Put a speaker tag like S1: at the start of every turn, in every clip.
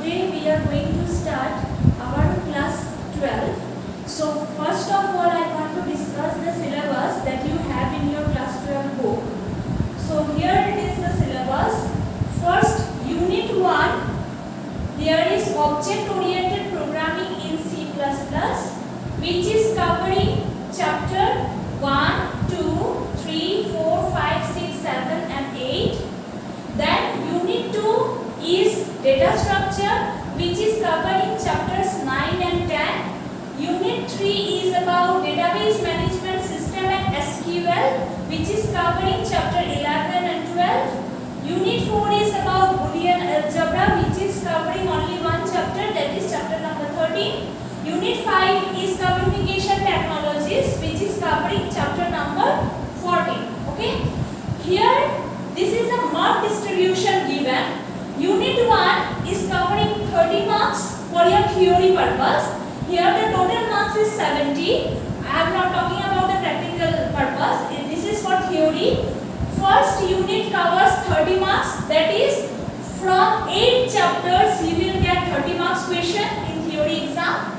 S1: today we are going to start our class 12. So first of all I want to discuss the syllabus that you have in your class 12 book. So here it is the syllabus. First unit 1, there is object oriented programming in C++, which is covering chapter 1, 2, 3, 4, 5, 6, 7 and 8. Then unit 2 is data structure, which is covering chapters 9 and 10. Unit 3 is about database management system and SQL, which is covering chapter 11 and 12. Unit 4 is about Boolean algebra, which is covering only one chapter, that is chapter number 13. Unit 5 is communication technologies, which is covering chapter number 14. Okay, here this is a mark distribution given. Unit 1 is covering 30 marks for your theory purpose. Here the total marks is 70. I am not talking about the practical purpose. This is for theory. First unit covers 30 marks. That is, from 8 chapters you will get 30 marks question in theory exam.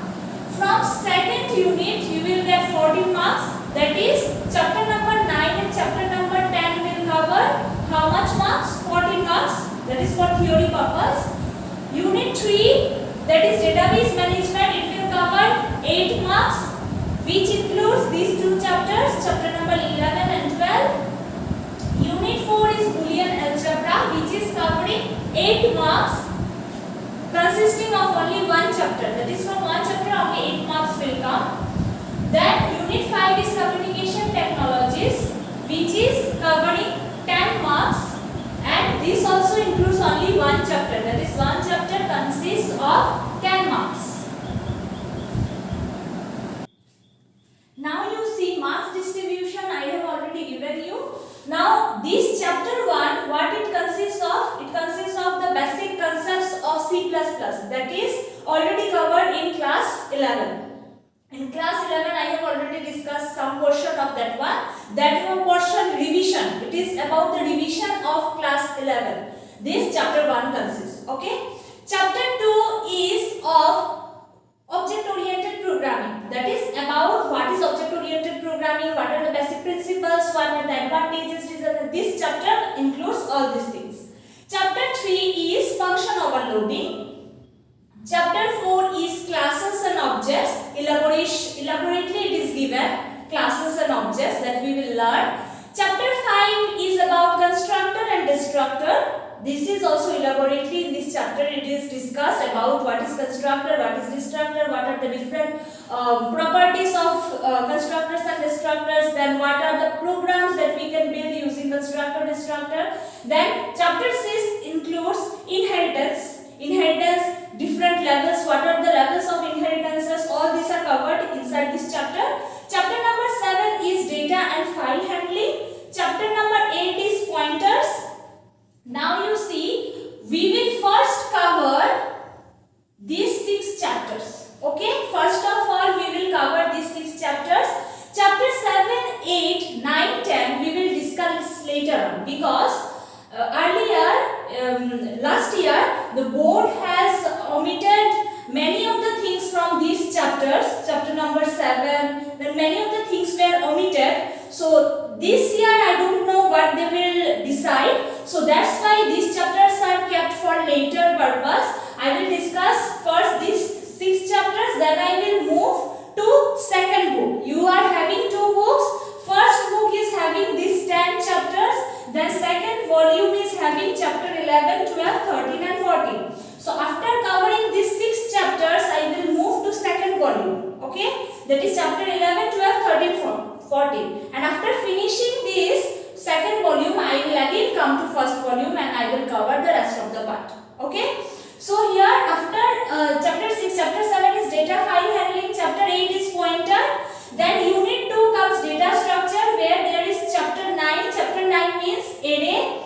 S1: From second unit you will get 14 marks. That is, chapter number 9 and chapter number 10 will cover how much marks? 14 marks. That is for theory purpose. Unit 3, that is database management, it will cover 8 marks, which includes these two chapters, chapter number 11 and 12. Unit 4 is Boolean algebra, which is covering 8 marks, consisting of only one chapter. That is, from one chapter only 8 marks will come. Then unit 5 is communication technologies, which is covering 10 marks, and this also includes only one chapter. That is, one chapter consists of 10 marks. Now you see marks distribution I have already given you. Now this chapter 1, what it consists of? It consists of the basic concepts of C++. That is already covered in class 11. In class 11 I have already discussed some portion of that one. That one portion revision. It is about the revision of class 11. This chapter 1 consists. Okay. Chapter 2 is of object oriented programming. That is about what is object oriented programming, what are the basic principles, what are the advantages. This chapter includes all these things. Chapter 3 is function overloading. Chapter 4 is classes and objects. Elaborately it is given, classes and objects, that we will learn. Chapter 5 is about constructor and destructor. This is also elaborately in this chapter it is discussed about what is constructor, what is destructor, what are the different properties of constructors and destructors, then what are the programs that we can build using constructor, destructor. Then chapter 6 includes inheritance. Different levels, what are the levels of inheritances, all these are covered inside this chapter. Chapter number 7 is data and file handling. Chapter number 8 is pointers. Now you see, we will first cover these 6 chapters. Okay, first of all we will cover these 6 chapters. Chapter 7, 8, 9, 10 we will discuss later on, because last year the board has omitted many of the things from these chapters, chapter number 7, then many of the things were omitted. So this year I don't know what they will decide. So that's why these chapters are kept for later purpose. I will discuss first these 6 chapters, then I will move to second book. You are having 2 books. First book is having these 10 chapters. Then second volume is having chapter 11, 12, 13 and 14. So after covering these 6 chapters, I will move to second volume. Okay, that is chapter 11, 12, 13, 14. And after finishing this second volume, I will again come to first volume and I will cover the rest of the part. Okay. So here after chapter 6, chapter 7 is data file handling, chapter 8 is pointer. Then unit 2 comes data structure, where there is chapter 9. Chapter 9 means array,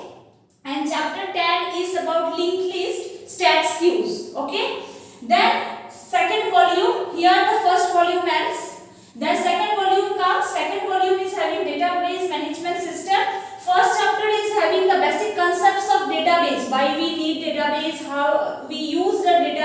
S1: and chapter 10 is about linked list, stats queues. Okay. Then second volume, here the first volume ends. Then second volume comes. Second volume is having database management system. First chapter is having the basic concepts of database, why we need database, how we use the database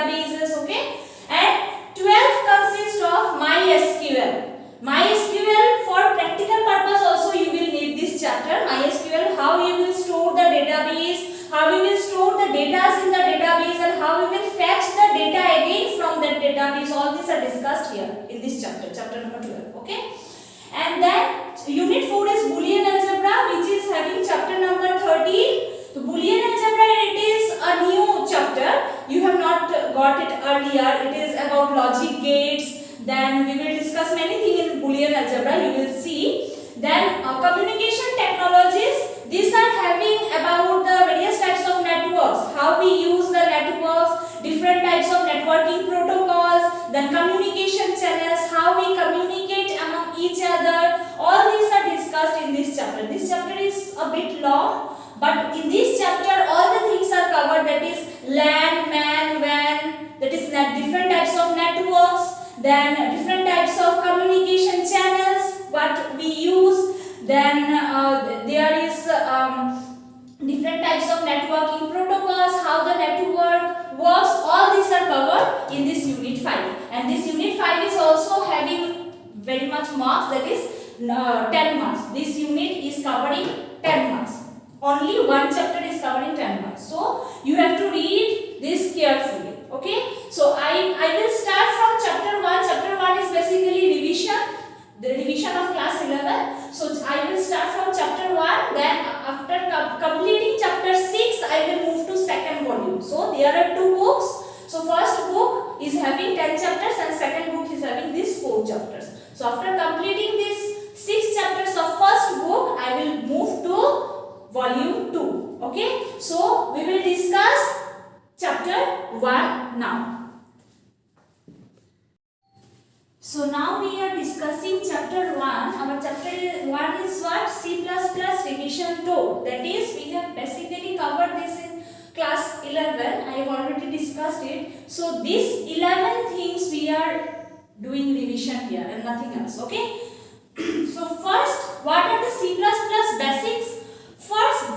S1: how we will store the data in the database, and how we will fetch the data again from that database. All these are discussed here in this chapter, chapter number 12. Okay. And then unit 4 is Boolean algebra, which is having chapter number 13. So Boolean algebra, it is a new chapter. You have not got it earlier. It is about logic gates. Then we will discuss many things in Boolean algebra. You will see. Then communication technologies. These are having about the various types of networks. How we use the networks, different types of networking protocols. Then communication channels. How we communicate among each other. All these are discussed in this chapter. This chapter is a bit long. But in this chapter, all the things are covered. That is LAN, MAN, WAN. That is different types of networks. Then different types of communication channels. What we use. Then there is different types of networking protocols. How the network works. All these are covered in this unit 5. And this unit 5 is also having very much marks. That is 10 marks. This unit is covering 10 marks. Only one chapter is covering 10 marks. So you have to read this carefully. Okay. So I will start from chapter 1. Chapter 1 is basically revision. The revision of class 11. So I will start from chapter 1. Then after completing chapter 6, I will move to second volume. So there are 2 books. So first book is having 10 chapters and second book is having these 4 chapters. So after completing these 6 chapters of first book, I will move to volume 2. Okay. So we will discuss chapter 1 now. So now we are discussing chapter 1. Our chapter 1 is what? C++ revision 2. That is, we have basically covered this in class 11. I have already discussed it. So these 11 things we are doing revision here and nothing else. Okay. So first, what are the C++ basics? First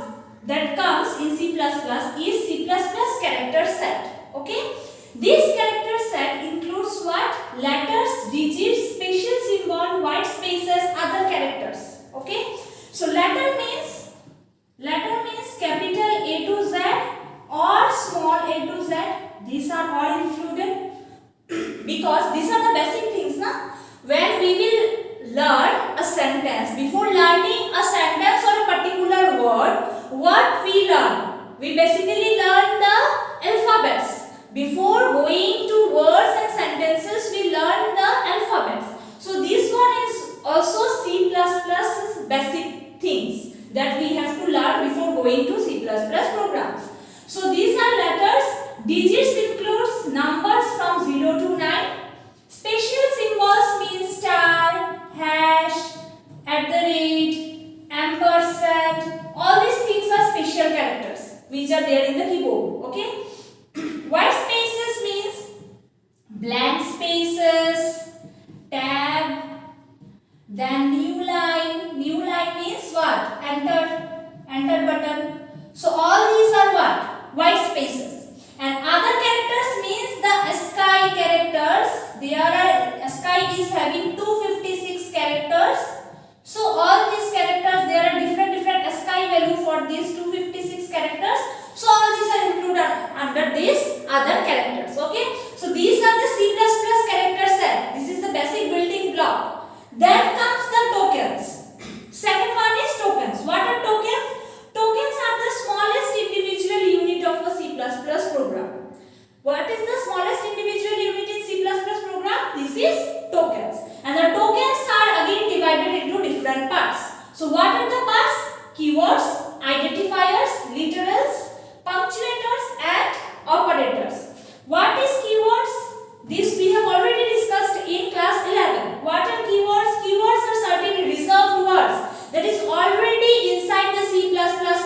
S1: that comes in C++ is C++ character set. Okay. This character set includes what? Letters, digits, special symbol, white spaces, other characters. Okay. So letter means capital A to Z or small a to Z. These are all included because these are the basic things. When we will learn a sentence, before learning a sentence or a particular word, what we learn? We basically learn the alphabets. Before going to words and sentences, we learn the alphabets. So this one is also C++'s basic things that we have to learn before going to C++ programs. So these are letters. Digits includes numbers from 0 to 9. Special symbols means star, hash, @ ampersand. All these things are special characters which are there in the keyboard. Okay. White spaces means blank spaces, tab, then new line. New line means what? Enter button. So all these are what? White spaces. And other characters means the ASCII characters. ASCII is having 256 characters. So all these characters, there are different ASCII value for these 256 characters. So all these are included under these other characters. Okay. So these are the C++ character set. This is the basic building block. Then comes the tokens. Second one is tokens. What are tokens? Tokens are the smallest individual unit of a C++ program. What is the smallest individual unit in C++ program? This is tokens. And the tokens are again divided into different parts. So what are the parts? Keywords, identifiers, literals, punctuators and operators. What is keywords? This we have already discussed in class 11. What are keywords? Keywords are certain reserved words that is already inside the C++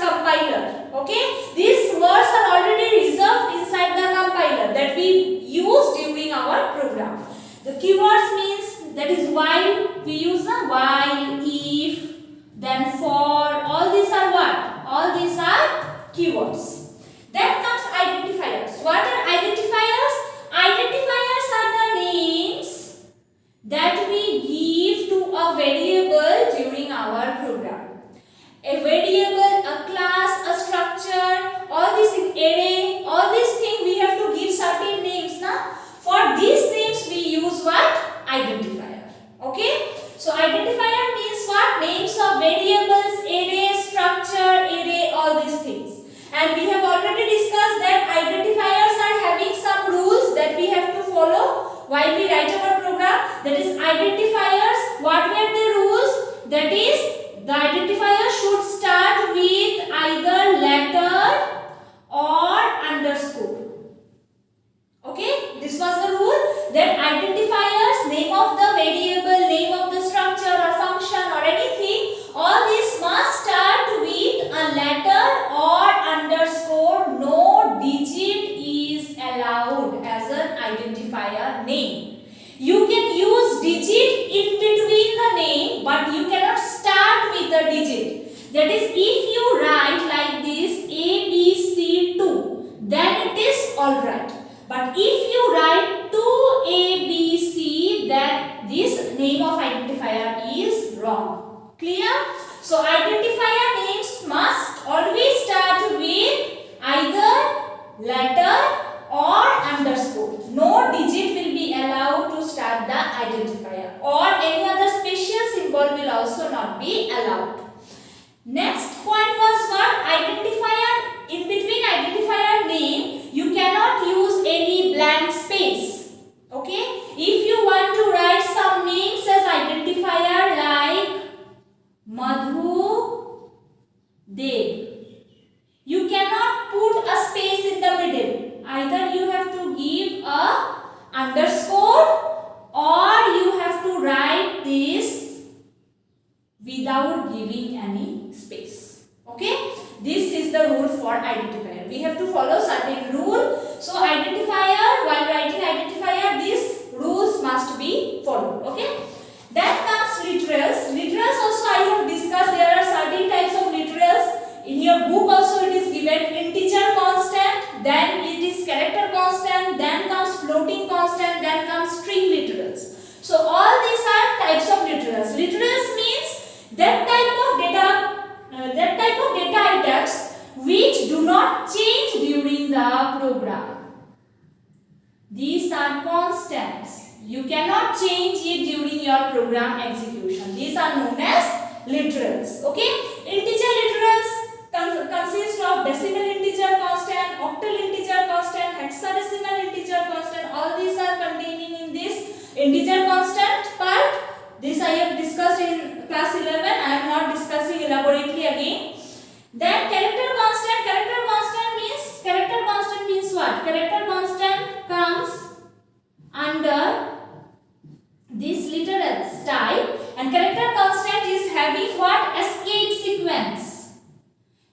S1: compiler. Okay. These words are already reserved inside the compiler that we use during our program. The keywords means that is while, we use the while, if, then for. All these are what? All these are keywords. Then comes identifiers. What are identifiers? Identifiers are the names that we give to a variable during our program. A variable, a class, a structure, all and we have already discussed that identifiers are having some rules that we have to follow while we write our program. That is identifiers. What were the rules? That is, the identifier should start with either letter or underscore. Okay, this was the rule, that identifiers, name of the variable, name of the structure or function or anything, all these must start with a letter or underscore. No digit is allowed as an identifier name. You can use digit in between the name, but you cannot start with the digit. That is, if you write like this ABC2, then it is alright. But if you write 2ABC, then this name of identifier is wrong. Clear? So identifier names must always start with either letter or underscore. No digit will be allowed to start the identifier, or any other special symbol will also not be allowed. Next point was what? Identifier. In between identifier name, you cannot use any blank space. Okay? If you want to write some names as identifier like Madhu Dev, you cannot put a space in the middle. Either you have to give a underscore or you have to write this without giving any space. Okay? This is the rule for identifier. We have to follow certain rule. So identifier, while writing identifier, these rules must be followed. Okay? Then comes literals. Literals also I have discussed. There are certain types of literals. In your book also it is given integer constant, then it is character constant, then comes floating constant, then comes string literals. So all these are types of literals. Literals means that type of data items which do not change during the program. These are constants. You cannot change it during your program execution. These are known as literals. Okay? Integer literals consist of decimal integer constant, octal integer constant, hexadecimal integer constant. All these are containing in this integer constant part. This I have discussed in class 11. I am not discussing elaborately again. Then character constant. Character constant means what? Character constant comes under this literals type, and character constant is having what? Escape sequence.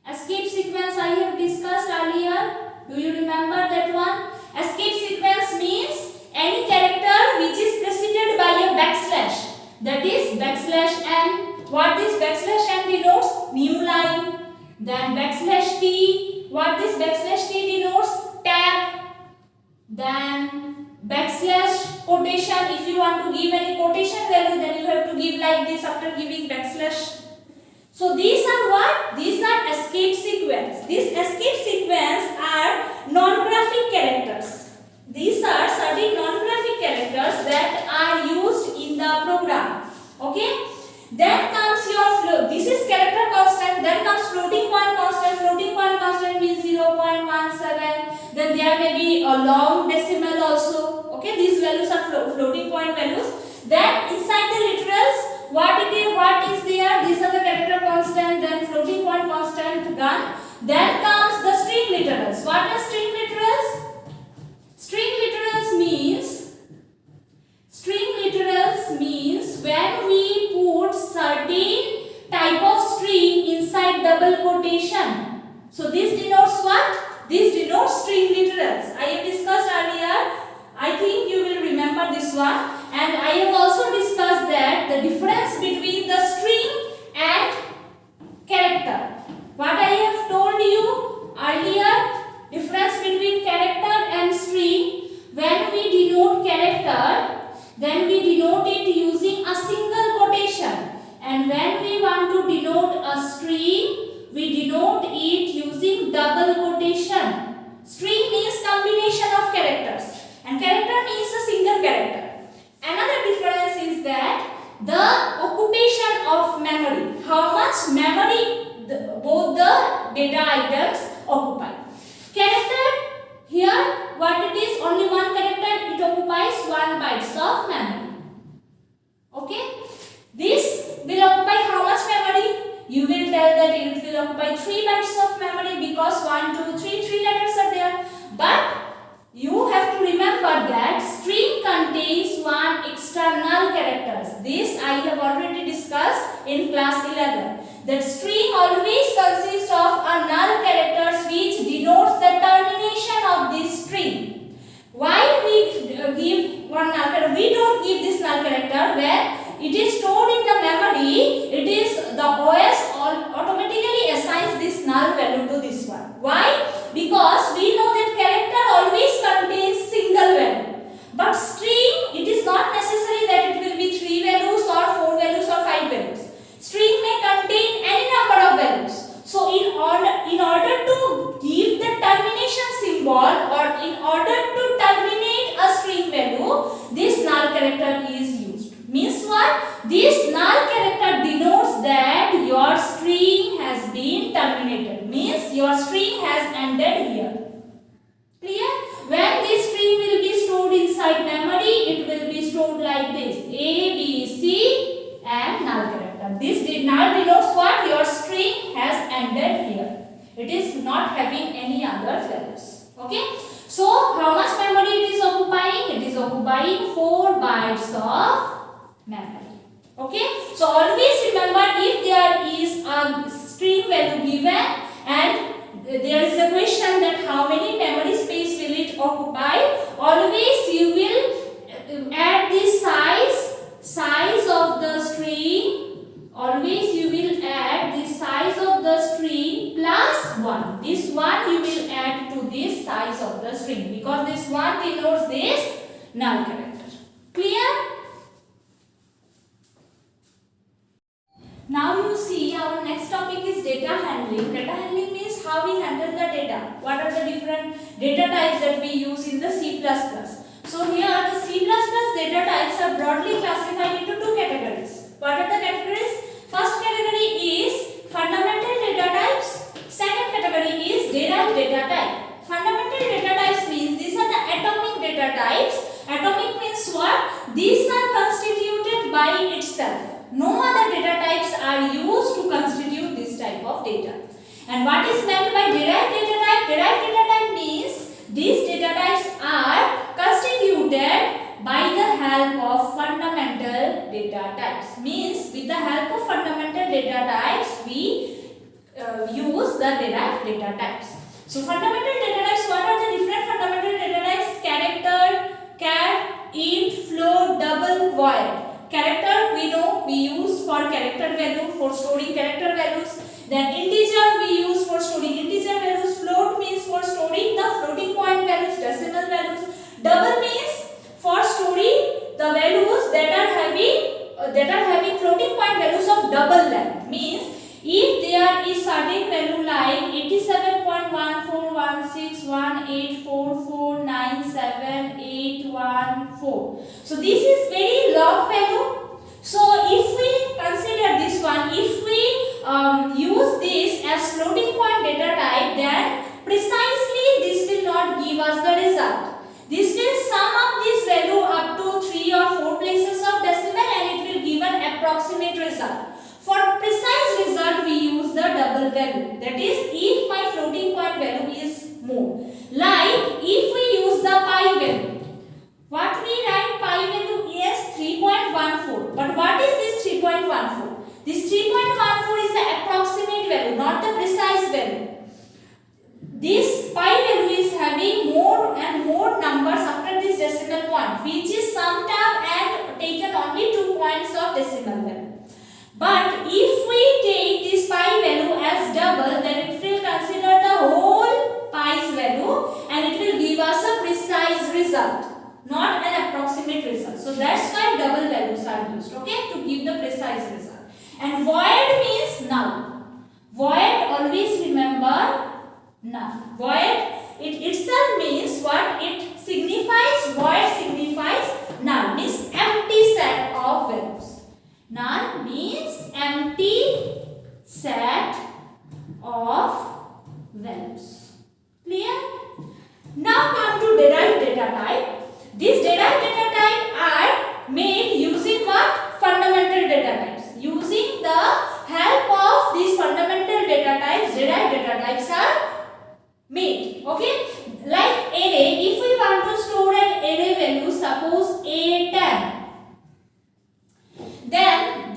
S1: Escape sequence I have discussed earlier. Do you remember that one? Escape sequence means any character which is preceded by a backslash. That is backslash n. What this backslash n denotes? New line. Then backslash t. What this backslash t denotes? Tab. Then backslash quotation. If you want to give any quotation value, then you have to give like this after giving backslash. So these are what? These are escape sequence. These escape sequence are non-graphic characters. These are certain non-graphic characters that are used in the program. Okay? Then comes your this is character constant. Then comes floating point constant. Floating point constant means 0.17. Then there may be a long decimal also. Okay? These values are floating point values. Then inside the literals, what is there? These are the character constant, then floating point constant done. Then comes the string literals. What are string literals? String literals means when we put certain type of string inside double quotation. So this denotes what? This denotes string literals. I have discussed earlier. I think you will remember this one. And I have also discussed that the difference between the string and character. What I have told you earlier, difference between character and string. When we denote character, then we denote it using a single quotation. And when we want to denote a string, we denote it using double quotation. String means combination of characters. And character means a single character. Another difference is that the occupation of memory. How much memory both the data items occupy. have already discussed in class 11. That string always consists of a null characters which denotes the termination of this string. Why we give one null character? We don't give this null character when it is stored in the memory. It is the OS automatically assigns this null value to this one. Why? Because we know that character always contains single value. But string, it is not necessary that it will be 3 values or 4 values or 5 values. String may contain any number of values. So in order to give the termination symbol or in order to terminate a string value, this null character is used. Means what? This null character denotes that your string has been terminated. Means your string has ended here. Clear? When this string will be stored inside memory, it will be stored like this: A, B, C and null character. This null denotes what? Your string has ended here. It is not having any other values. Okay? So, how much memory it is occupying? It is occupying 4 bytes of memory. Okay? So, always remember, if there is a string value given and there is a question that how many memory space will it occupy, always you will add the size of the string. Always you will add the size of the string plus 1. This 1 you will add to this size of the string, because this 1 denotes this null character. Clear? Now you see our next topic is data handling. Data handling means how we handle the data. What are the different data types that we use in the C++. So here the C++ data types are broadly classified into 2 categories. What are the categories? First category is fundamental data types. Second category is derived data type. Fundamental data types means these are the atomic data types. Atomic means what? These are constituted by itself. No other data types are used to constitute this type of data. And what is meant by derived data type? Derived data type means these data types are constituted by the help of fundamental data types. Means with the help of fundamental data types we use the derived data types. So fundamental data types, what are the different fundamental data types? Character, char, int, float, double, void. Character we know we use for character value, for storing character values. Then integer we use for storing integer values. Float means for storing the floating point values, decimal values. Double means for storing the values that are having floating point values of double length. Means if there is certain value like 87.1416184497814. So this is very long value. So if we consider this one, if we use this as floating point data type, then precisely this will not give us the result. This will sum up this value up to 3 or 4 places of decimal and it will give an approximate result. For precise result we use the double value. That is, if my floating point value is more. Like if we use the pi value. What we write pi value is 3.14. But what is this 3.14? This 3.14 is the approximate value, not the precise value. This pi value is having more and more numbers after this decimal point, which is summed up and taken only 2 points of decimal value. But if we take this pi value as double, then it will consider the whole pi's value and it will give us a precise result, not an approximate result. So that's why double values are used, okay, to give the precise result. And void means null. Void, always remember, null. Void, it itself means what? It signifies, void signifies null, means empty set of values. Null means empty set of values. Clear? Now come to derived data type. These derived data type are made using what? Fundamental data types. Using the help of these fundamental data types, derived data types are made. Okay? Like array, if we want to store an array value, suppose A10, then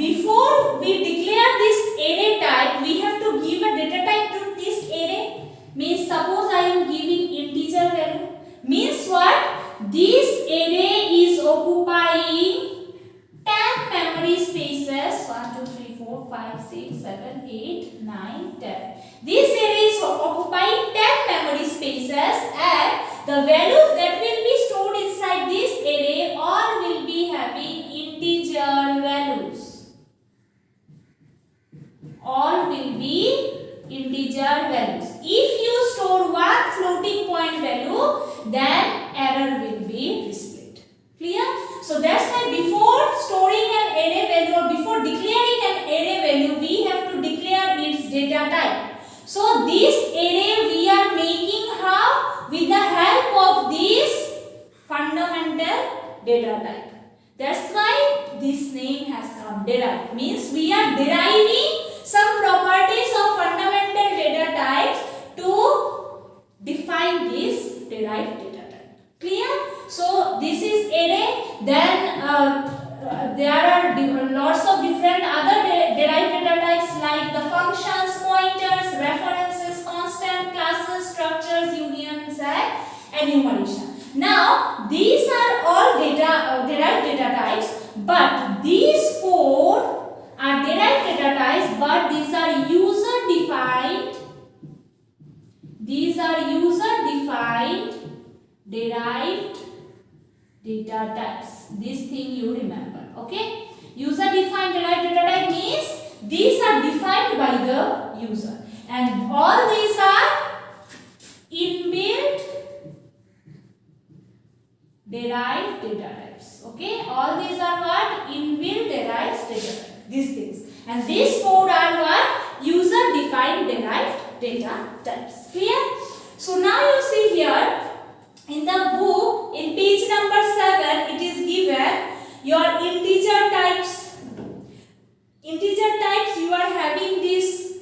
S1: 7, 8, 9, 10. This array is occupying 10 memory spaces, and the values that will be stored inside this array all will be having integer values. All will be integer values. If you store one floating point value, then error will be displayed. Clear? So that's why before storing an array value or before declaring an array value, we have to declare its data type. So this array we are making how? With the help of this fundamental data type. That's why this name has come. Derived means we are deriving some properties of fundamental data types to define this derived data type. Clear? So this is array. Then there are lots of different other derived data types like the functions, pointers, references, constant, classes, structures, unions, and enumeration. Now these are all derived data types, but these four are derived data types, but these are user defined. These are user defined derived data types. This thing you remember, okay? User defined derived data type means these are defined by the user, and all these are inbuilt derived data types. Okay, all these are what? Inbuilt derived data types. These things, and these four are what? User defined derived data types. Clear? So now you see here in the book, in page number 7, it is given your integer types. Integer types, you are having this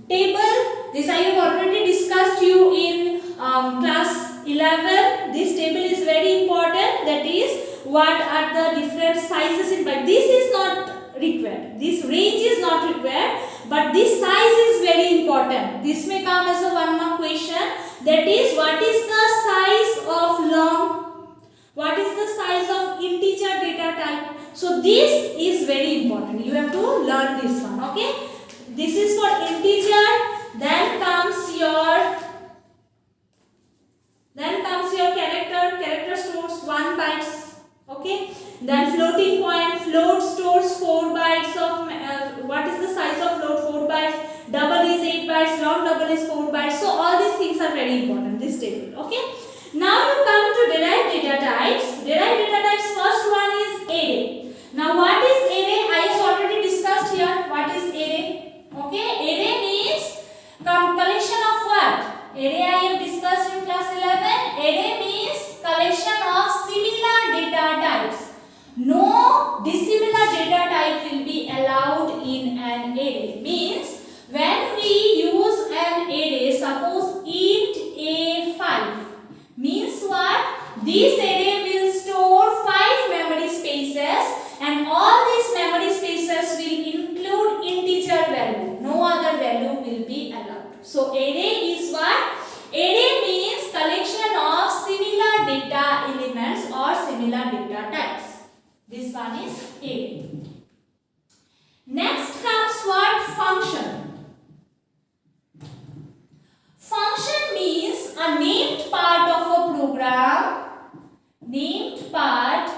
S1: table. This I have already discussed you in class 11. This table is very important. That is, what are the different sizes in byte. This is not required. This range is not required, but this size is very important. This may come as a 1 mark question. That is, what is the size of long? What is the size of integer data type? So this is very important. You have to learn this one. Okay. This is for integer. Then comes your character. Character stores 1 bytes. Okay. Then floating point. Float stores 4 bytes of. What is the size of float? 4 bytes. Double is 8 bytes. Long double is 4 bytes. So all these things are very important. This table. Okay. Now you come to derived data types. Derived data types. First one is array. Now what is array? I have already discussed here. What is array? Okay. Array means collection of what? Array I have discussed in class 11. Array means collection of similar data types. No dissimilar data type will be allowed in an array. Means when we use an array, suppose int a5, means what? This array will store 5 memory spaces, and all these memory spaces will include integer value. No other value will be allowed. So array is what? Array means collection of similar data elements or similar data types. This one is array. Next comes what? Function. Function means a named part of a program. Named part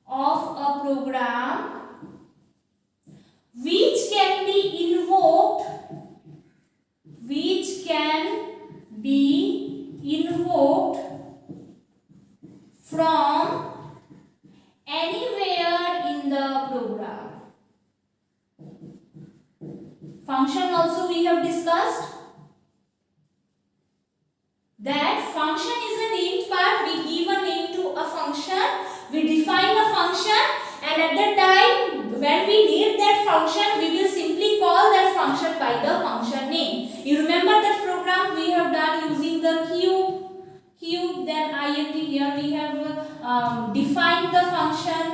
S1: of a program which can be invoked. Which can be invoked from anywhere in the program. Function also we have discussed. That function is a named part. We give a name to a function. We define a function, and at the time when we need that function, we will simply call that function by the function name. You remember that program we have done using the cube, then int. Here we have defined the function,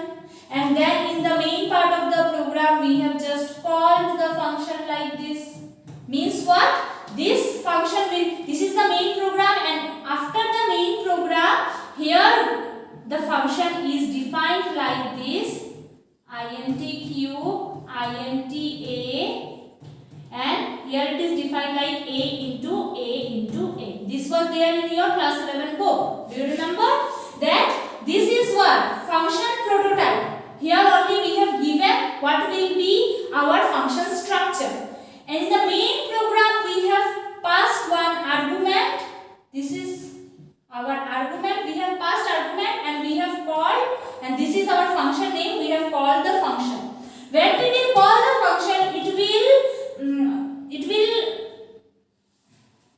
S1: and then in the main part of the program we have just called the function like this. Means what? This function will, this is the main program, and after the main program, here the function is defined like this: int cube, int a, was there in your class 11 book. Do you remember that this is what function prototype. Here only we have given what will be our function structure, and in the main program we have passed one argument. This is our argument. We have passed argument and we have called, and this is our function name. We have called the function. When we will call the function, it will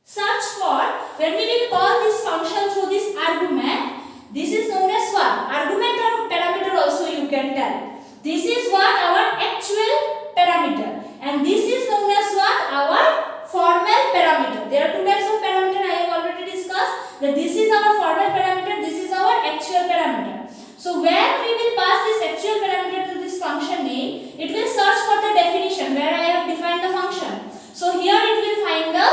S1: search for. When we will call this function through this argument, this is known as what? Argument or parameter also you can tell. This is what our actual parameter, and this is known as what? Our formal parameter. There are two types of parameter I have already discussed. That this is our formal parameter, this is our actual parameter. So when we will pass this actual parameter to this function name, it will search for the definition where I have defined the function. So here it will find the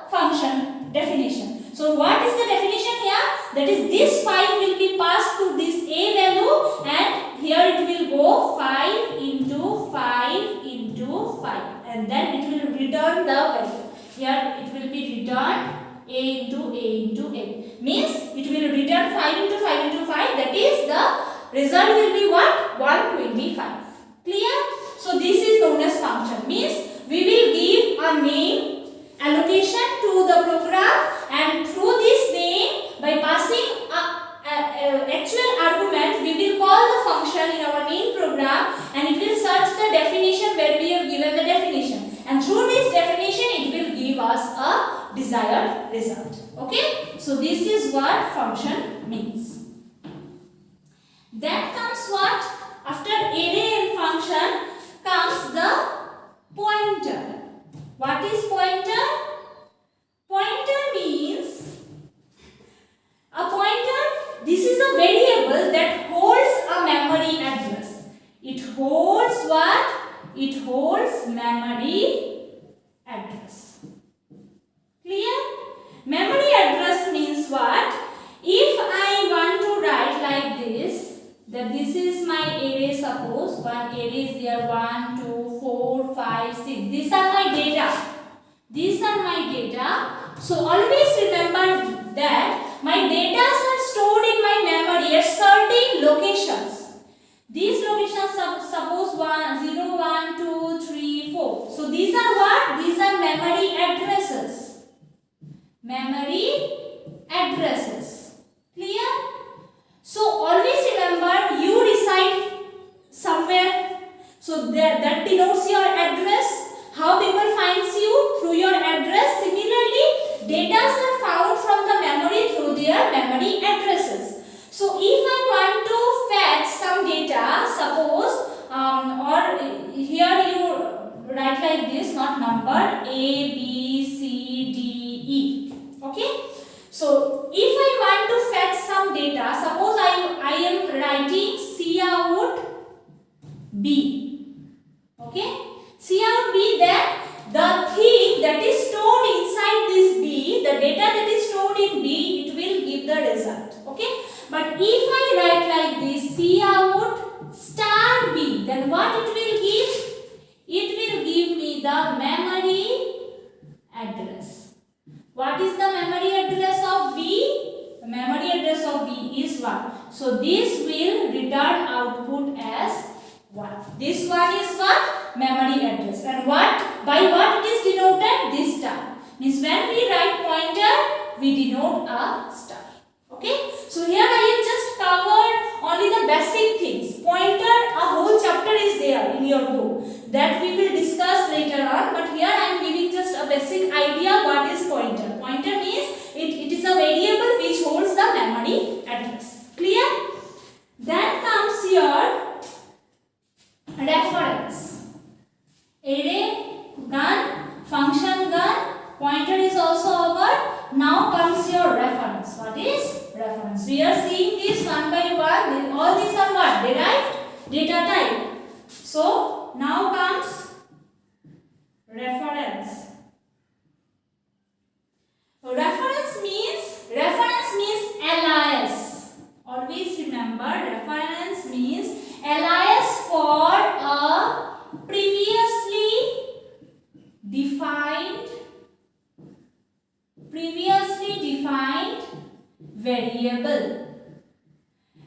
S1: function definition. So what is the definition here? That is, this 5 will be passed to this a value, and here it will go 5 into 5 into 5, and then it will return the value. Here it will be returned a into a. Means it will return 5 into 5 into 5. That is, the result will be what? 125. Clear? So this is known as function. Means we will give a name allocation to the program, and through this name, by passing actual argument, we will call the function in our main program, and it will search the definition where we have given the definition, and through this definition it will give us a desired result. Okay, so this is what function means. Then comes what? After array and function comes the pointer. What is pointer? Pointer means a pointer. This is a variable that holds a memory address. It holds what? It holds memory address. Clear? Memory address means what? If I want to write like this, that this is my array, suppose one array is there, 1, 2, 4, 5, 6. These are my data. These are my data. So always remember that my data are stored in my memory at certain locations. These locations, suppose 0, 1, 2, 3, 4. So these are what? These are memory addresses. Memory addresses. Clear? So always remember, you reside somewhere. So that denotes your address. How people finds you? Through your address. Similarly, data are found from the memory through their memory addresses. So if I want to fetch some data, suppose or here you write like this, not number, A, B, C, D, E. Okay. So if I want to fetch some data, suppose I am writing cout B. Okay. Cout B, then the thing that is stored inside this B, the data that is stored in B, it will give the result. Okay. But if I write like this, cout star B, then what it will give? It will give me the memory address. What is the memory address of B? The memory address of B is 1. So this will return output as 1. This one is what? Memory address. And what? By what it is denoted? This star. Means when we write pointer, we denote a star. Okay. So here I have just covered only the basic things. Pointer, a whole chapter is there in your book that we will discuss later on. But here I am giving just a basic idea what is pointer. Pointer means it is a variable which holds the memory address. Clear? Then comes your reference. Array, gun, function gun, pointer is also over. Now comes your reference. What is reference? We are seeing this one by one. All these are what? Derived data type. So now comes reference. Reference means alias. Always remember, reference means alias for a previously defined defined variable.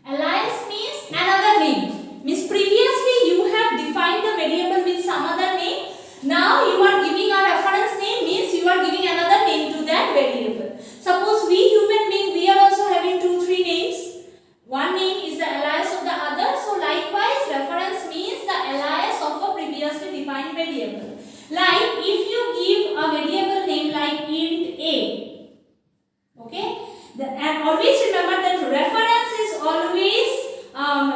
S1: Alias means another name. Means previously you have defined the variable with some other name. Now you are giving a reference name, means you are giving another name to that variable. Suppose we human being, we are also having 2-3 names. One name is the alias of the other. So likewise reference means the alias of a previously defined variable. Like if you give a variable name like int a, okay, and always remember that reference is always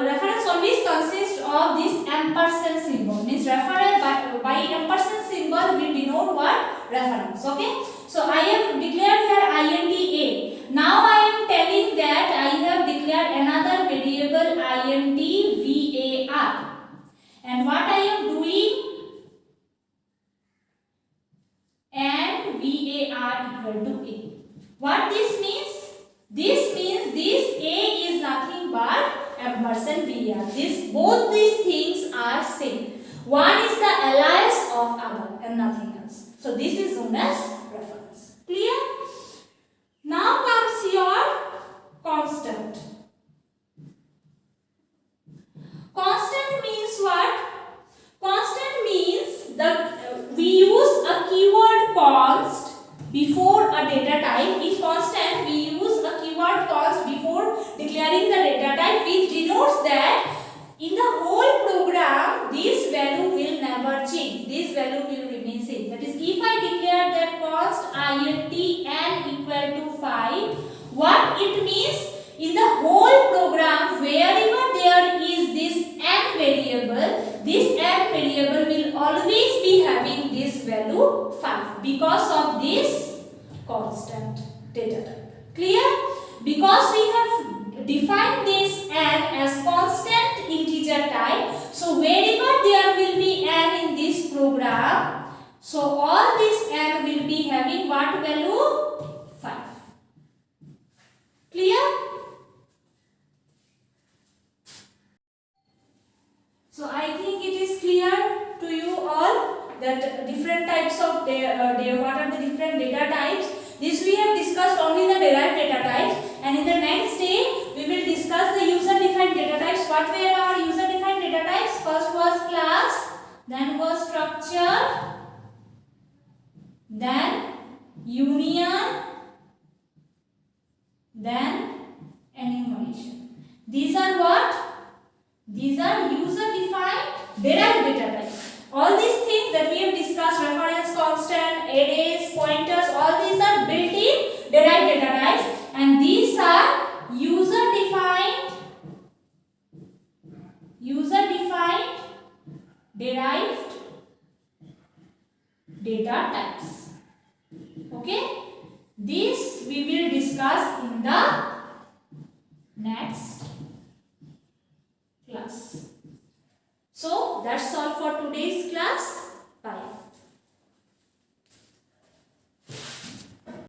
S1: reference always consists of this ampersand symbol. Means reference by ampersand symbol we denote what? Reference. Okay. So I have declared here int a. Now I am telling that I have declared another variable int var. And what I am doing? And var equal to a. What this means? This means this a is nothing but ampersand var. Both these things are same. One is the alias of other and nothing else. So this is known as reference. Clear? Now comes your constant. Constant means what? Constant means that we use a keyword const before a data type. In constant we use a keyword const before declaring the data type, which denotes that in the whole program this value will never change. This value will remain same. That is, if I declare that const int n equal to 5, what it means? In the whole program, wherever there is this n variable, this n variable will always be having this value 5 because of this constant data type. Clear? Because we have defined this n as constant integer type, so wherever there will be n in this program, so all this n will be having what value? 5. Clear? So I think it is clear to you all that different types of what are the different data types. This we have discussed only the derived data types, and in the next day we will discuss the user defined data types. What were our user defined data types? First was class, then was structure, then union, then enumeration. These are what? These are user defined derived data types. All these things that we have discussed, reference, constant, arrays, pointers, all these are built in derived data types, and these are user defined derived data types. Okay, this we will discuss in the next